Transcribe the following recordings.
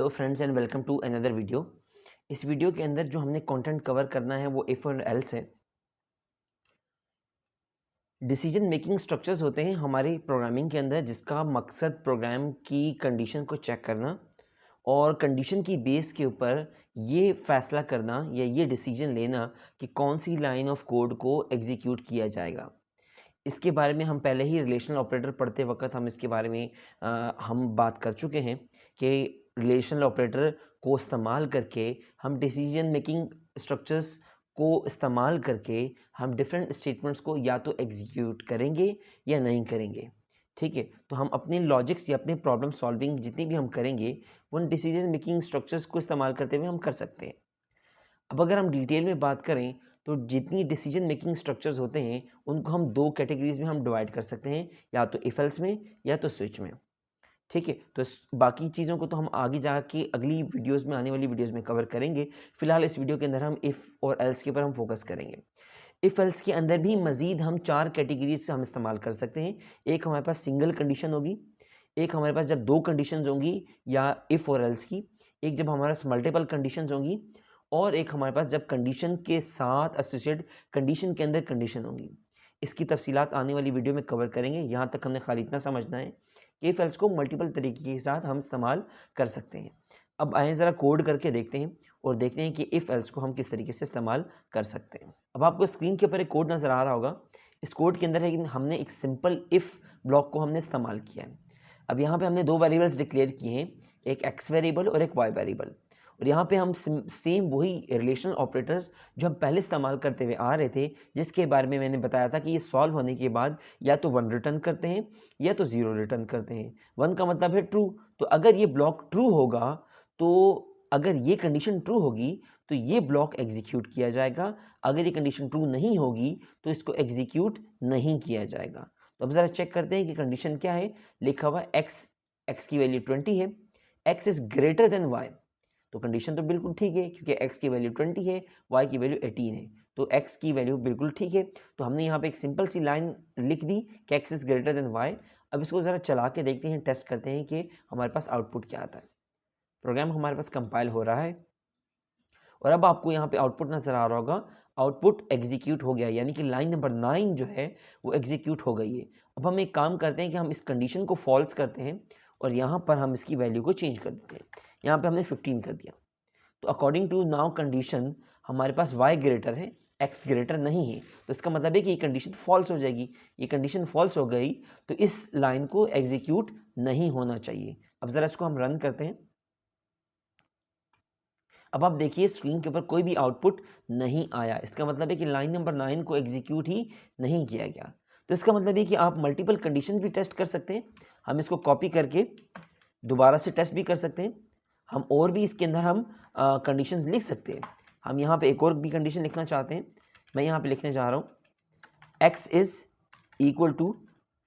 Hello friends and welcome to another video. इस video के अंदर जो हमने कंटेंट कवर करना है वो इफ़ और एल्स है। डिसीजन मेकिंग स्ट्रक्चर्स होते हैं हमारे प्रोग्रामिंग के अंदर जिसका मकसद प्रोग्राम की कंडीशन को चेक करना और कंडीशन की बेस के ऊपर ये फैसला करना या ये डिसीजन लेना कि कौन सी लाइन ऑफ कोड को एग्जीक्यूट किया जाएगा। इसके बारे में हम पहले ही रिलेशनल ऑपरेटर पढ़ते वक्त हम इसके बारे में हम बात कर चुके हैं कि रिलेशनल ऑपरेटर को इस्तेमाल करके हम डिसीजन मेकिंग स्ट्रक्चर्स को इस्तेमाल करके हम डिफरेंट स्टेटमेंट्स को या तो एग्जीक्यूट करेंगे या नहीं करेंगे। ठीक है, तो हम अपने लॉजिक्स या अपने प्रॉब्लम सॉल्विंग जितनी भी हम करेंगे उन डिसीजन मेकिंग स्ट्रक्चर्स को इस्तेमाल करते हुए हम कर सकते हैं। अब अगर हम डिटेल में बात करें तो जितनी डिसीजन मेकिंग स्ट्रक्चर्स होते हैं उनको हम दो कैटेगरीज में हम डिवाइड कर सकते हैं, या तो इफ एल्स में या तो स्विच में। ठीक है, तो बाकी चीज़ों को तो हम आगे जाके अगली वीडियोस में, आने वाली वीडियोस में कवर करेंगे। फिलहाल इस वीडियो के अंदर हम इफ़ और एल्स के ऊपर हम फोकस करेंगे। इफ़ एल्स के अंदर भी मज़ीद हम 4 कैटेगरीज से हम इस्तेमाल कर सकते हैं। एक हमारे पास सिंगल कंडीशन होगी, एक हमारे पास जब 2 कंडीशंस होंगी या इफ़ और एल्स की, एक जब हमारे पास मल्टीपल कंडीशंस होंगी, और एक हमारे पास जब कंडीशन के साथ एसोसिएट कंडीशन के अंदर कंडीशन होंगी। इसकी तफसीलात आने वाली वीडियो में कवर करेंगे। यहाँ तक हमने खाली इतना समझना है कि इफ एल्स को मल्टीपल तरीके के साथ हम इस्तेमाल कर सकते हैं। अब आए ज़रा कोड करके देखते हैं और देखते हैं कि इफ़ एल्स को हम किस तरीके से इस्तेमाल कर सकते हैं। अब आपको स्क्रीन के ऊपर एक कोड नज़र आ रहा होगा। इस कोड के अंदर है कि हमने एक सिंपल इफ़ ब्लॉक को हमने इस्तेमाल किया है। अब यहाँ पे हमने 2 वेरिएबल्स डिक्लेयर किए हैं, एक एक्स वेरिएबल और एक वाई वेरिएबल। और यहाँ पे हम सेम वही रिलेशनल ऑपरेटर्स जो हम पहले इस्तेमाल करते हुए आ रहे थे, जिसके बारे में मैंने बताया था कि ये सॉल्व होने के बाद या तो 1 रिटर्न करते हैं या तो 0 रिटर्न करते हैं। 1 का मतलब है ट्रू, तो अगर ये ब्लॉक ट्रू होगा, तो अगर ये कंडीशन ट्रू होगी तो ये ब्लॉक एग्जीक्यूट किया जाएगा। अगर ये कंडीशन ट्रू नहीं होगी तो इसको एग्जीक्यूट नहीं किया जाएगा। तो अब ज़रा चेक करते हैं कि कंडीशन क्या है। लिखा हुआ एक्स की वैल्यू 20 है, X is greater than Y. तो कंडीशन तो बिल्कुल ठीक है क्योंकि x की वैल्यू 20 है, y की वैल्यू 18 है, तो x की वैल्यू बिल्कुल ठीक है। तो हमने यहाँ पे एक सिंपल सी लाइन लिख दी कि x is greater then y। अब इसको ज़रा चला के देखते हैं, टेस्ट करते हैं कि हमारे पास आउटपुट क्या आता है। प्रोग्राम हमारे पास कंपाइल हो रहा है और अब आपको यहाँ पे आउटपुट नज़र आ रहा होगा। आउटपुट एग्जीक्यूट हो गया, यानी कि लाइन नंबर 9 जो है वो एग्जीक्यूट हो गई है। अब हम एक काम करते हैं कि हम इस कंडीशन को फॉल्स करते हैं और यहाँ पर हम इसकी वैल्यू को चेंज कर देते हैं। यहाँ पे हमने 15 कर दिया। तो अकॉर्डिंग टू नाउ कंडीशन हमारे पास y ग्रेटर है, x ग्रेटर नहीं है, तो इसका मतलब है कि ये कंडीशन फॉल्स हो जाएगी। ये कंडीशन फॉल्स हो गई तो इस लाइन को एग्जीक्यूट नहीं होना चाहिए। अब ज़रा इसको हम रन करते हैं। अब आप देखिए स्क्रीन के ऊपर कोई भी आउटपुट नहीं आया। इसका मतलब है कि लाइन नंबर 9 को एग्जीक्यूट ही नहीं किया गया। तो इसका मतलब है कि आप मल्टीपल कंडीशन भी टेस्ट कर सकते हैं। हम इसको कॉपी करके दोबारा से टेस्ट भी कर सकते हैं। हम और भी इसके अंदर हम कंडीशंस लिख सकते हैं। हम यहाँ पे एक और भी कंडीशन लिखना चाहते हैं। मैं यहाँ पे लिखने जा रहा हूँ x इज़ इक्वल टू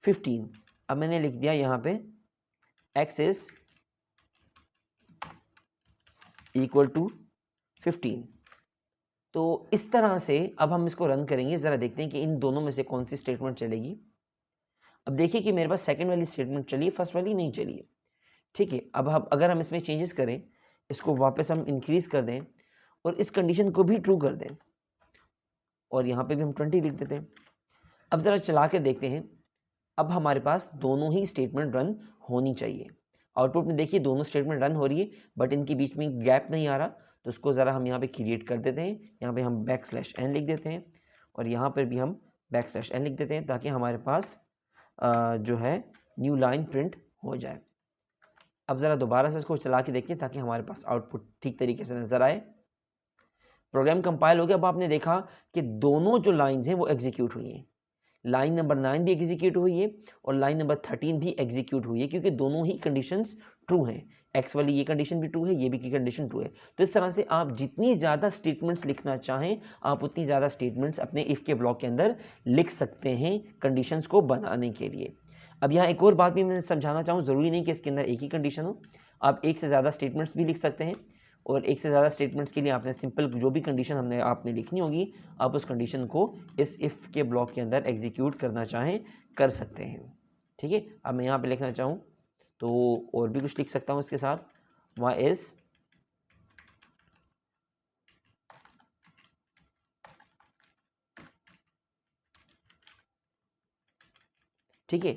15। अब मैंने लिख दिया यहाँ पे x इज़ इक्वल टू 15। तो इस तरह से अब हम इसको रन करेंगे। ज़रा देखते हैं कि इन दोनों में से कौन सी स्टेटमेंट चलेगी। अब देखिए कि मेरे पास सेकंड वाली स्टेटमेंट चली, फर्स्ट वाली नहीं चली है। ठीक है, अब हम अगर हम इसमें चेंजेस करें, इसको वापस हम इंक्रीज कर दें और इस कंडीशन को भी ट्रू कर दें और यहाँ पे भी हम 20 लिख देते हैं। अब ज़रा चला के देखते हैं। अब हमारे पास दोनों ही स्टेटमेंट रन होनी चाहिए। आउटपुट में देखिए दोनों स्टेटमेंट रन हो रही है, बट इनके बीच में गैप नहीं आ रहा। तो उसको ज़रा हम यहाँ पे क्रिएट कर देते हैं। यहाँ पे हम \n लिख देते हैं और यहाँ पर भी हम \n लिख देते हैं ताकि हमारे पास जो है न्यू लाइन प्रिंट हो जाए। अब ज़रा दोबारा से इसको चला के देखिए ताकि हमारे पास आउटपुट ठीक तरीके से नज़र आए। प्रोग्राम कंपाइल हो गया। अब आपने देखा कि दोनों जो लाइंस हैं वो एग्जीक्यूट हुई हैं। लाइन नंबर 9 भी एग्जीक्यूट हुई है और लाइन नंबर 13 भी एग्जीक्यूट हुई है, क्योंकि दोनों ही कंडीशंस ट्रू हैं। एक्स वाली ये कंडीशन भी ट्रू है, ये भी की कंडीशन ट्रू है। तो इस तरह से आप जितनी ज़्यादा स्टेटमेंट्स लिखना चाहें आप उतनी ज़्यादा स्टेटमेंट्स अपने इफ़ के ब्लॉक के अंदर लिख सकते हैं कंडीशंस को बनाने के लिए। अब यहाँ एक और बात भी मैं समझाना चाहूँ, ज़रूरी नहीं कि इसके अंदर एक ही कंडीशन हो। आप एक से ज़्यादा स्टेटमेंट्स भी लिख सकते हैं और एक से ज़्यादा स्टेटमेंट्स के लिए आपने सिंपल जो भी कंडीशन आपने लिखनी होगी, आप उस कंडीशन को इस इफ़ के ब्लॉक के अंदर एग्जीक्यूट करना चाहें कर सकते हैं। ठीक है, अब मैं यहाँ पे लिखना चाहूँ तो और भी कुछ लिख सकता हूँ इसके साथ। y is ठीक है।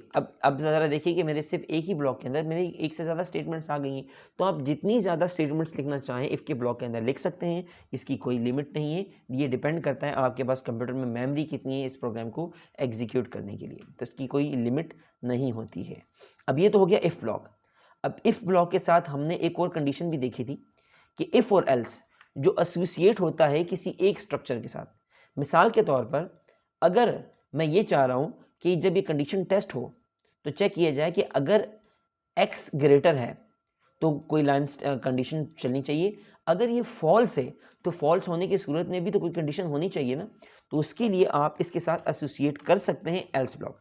अब ज़रा देखिए कि मेरे सिर्फ एक ही ब्लॉक के अंदर मेरे एक से ज़्यादा स्टेटमेंट्स आ गई हैं, तो आप जितनी ज़्यादा स्टेटमेंट्स लिखना चाहें इफ़ के ब्लॉक के अंदर लिख सकते हैं, इसकी कोई लिमिट नहीं है। ये डिपेंड करता है आपके पास कंप्यूटर में मेमोरी कितनी है इस प्रोग्राम को एग्जीक्यूट करने के लिए, तो इसकी कोई लिमिट नहीं होती है। अब ये तो हो गया इफ़ ब्लॉक। अब इफ़ ब्लॉक के साथ हमने एक और कंडीशन भी देखी थी कि इफ़ और एल्स जो एसोसिएट होता है किसी एक स्ट्रक्चर के साथ। मिसाल के तौर पर अगर मैं ये चाह रहा हूँ कि जब ये कंडीशन टेस्ट हो तो चेक किया जाए कि अगर x ग्रेटर है तो कोई लाइन कंडीशन चलनी चाहिए, अगर ये फॉल्स है तो फॉल्स होने की सूरत में भी तो कोई कंडीशन होनी चाहिए ना, तो उसके लिए आप इसके साथ एसोसिएट कर सकते हैं एल्स ब्लॉक।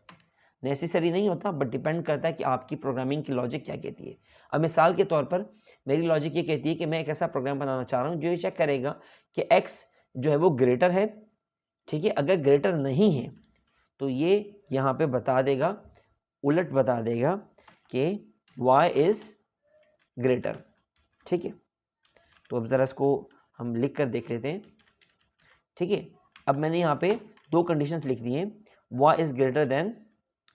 नेसेसरी नहीं होता बट डिपेंड करता है कि आपकी प्रोग्रामिंग की लॉजिक क्या कहती है। अब मिसाल के तौर पर मेरी लॉजिक ये कहती है कि मैं एक ऐसा प्रोग्राम बनाना चाह रहा हूँ जो ये चेक करेगा कि x जो है वो ग्रेटर है, ठीक है। अगर ग्रेटर नहीं है तो ये यहाँ पे बता देगा, उलट बता देगा कि y इज ग्रेटर, ठीक है। तो अब ज़रा इसको हम लिख कर देख लेते हैं, ठीक है। अब मैंने यहाँ पे दो कंडीशंस लिख दी हैं, y is greater then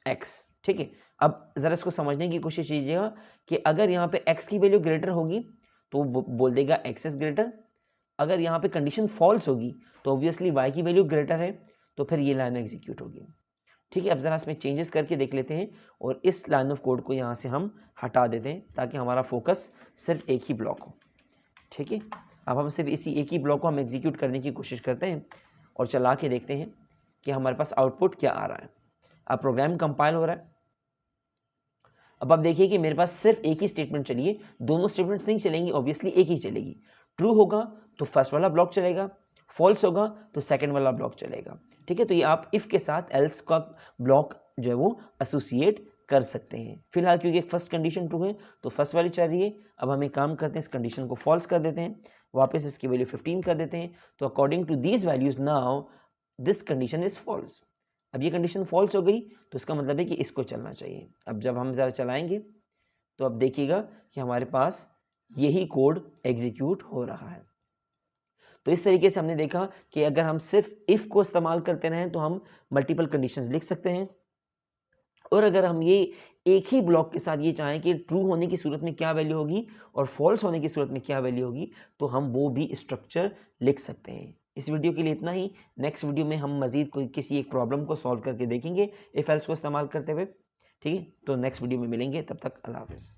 x, ठीक है। अब ज़रा इसको समझने की कोशिश कीजिएगा कि अगर यहाँ पे x की वैल्यू ग्रेटर होगी तो बोल देगा x इज ग्रेटर, अगर यहाँ पे कंडीशन फॉल्स होगी तो ऑब्वियसली y की वैल्यू ग्रेटर है, तो फिर ये लाइन एग्जीक्यूट होगी, ठीक है। अब ज़रा इसमें चेंजेस करके देख लेते हैं और इस लाइन ऑफ कोड को यहाँ से हम हटा देते हैं ताकि हमारा फोकस सिर्फ एक ही ब्लॉक हो, ठीक है। अब हम सिर्फ इसी एक ही ब्लॉक को हम एग्जीक्यूट करने की कोशिश करते हैं और चला के देखते हैं कि हमारे पास आउटपुट क्या आ रहा है। अब प्रोग्राम कंपाइल हो रहा है। अब आप देखिए कि मेरे पास सिर्फ एक ही स्टेटमेंट चली है, दोनों स्टेटमेंट्स नहीं चलेंगी, ऑब्वियसली एक ही चलेगी। ट्रू होगा तो फर्स्ट वाला ब्लॉक चलेगा, फॉल्स होगा तो सेकंड वाला ब्लॉक चलेगा, ठीक है। तो ये आप इफ़ के साथ एल्स का ब्लॉक जो है वो एसोसिएट कर सकते हैं। फिलहाल क्योंकि एक फर्स्ट कंडीशन ट्रू है तो फर्स्ट वाली चल रही है। अब हम एक काम करते हैं, इस कंडीशन को फॉल्स कर देते हैं, वापस इसकी वैल्यू 15 कर देते हैं। तो according to these values now this condition is false. अब ये कंडीशन फॉल्स हो गई तो इसका मतलब है कि इसको चलना चाहिए। अब जब हम ज़रा चलाएंगे तो अब देखिएगा कि हमारे पास यही कोड एग्जीक्यूट हो रहा है। तो इस तरीके से हमने देखा कि अगर हम सिर्फ इफ़ को इस्तेमाल करते रहें तो हम मल्टीपल कंडीशंस लिख सकते हैं, और अगर हम ये एक ही ब्लॉक के साथ ये चाहें कि ट्रू होने की सूरत में क्या वैल्यू होगी और फॉल्स होने की सूरत में क्या वैल्यू होगी, तो हम वो भी स्ट्रक्चर लिख सकते हैं। इस वीडियो के लिए इतना ही। नेक्स्ट वीडियो में हम मज़ीद कोई किसी एक प्रॉब्लम को सॉल्व करके देखेंगे इफ़ एल्स को इस्तेमाल करते हुए, ठीक है। तो नेक्स्ट वीडियो में मिलेंगे, तब तक अल्लाह हाफ़िज़।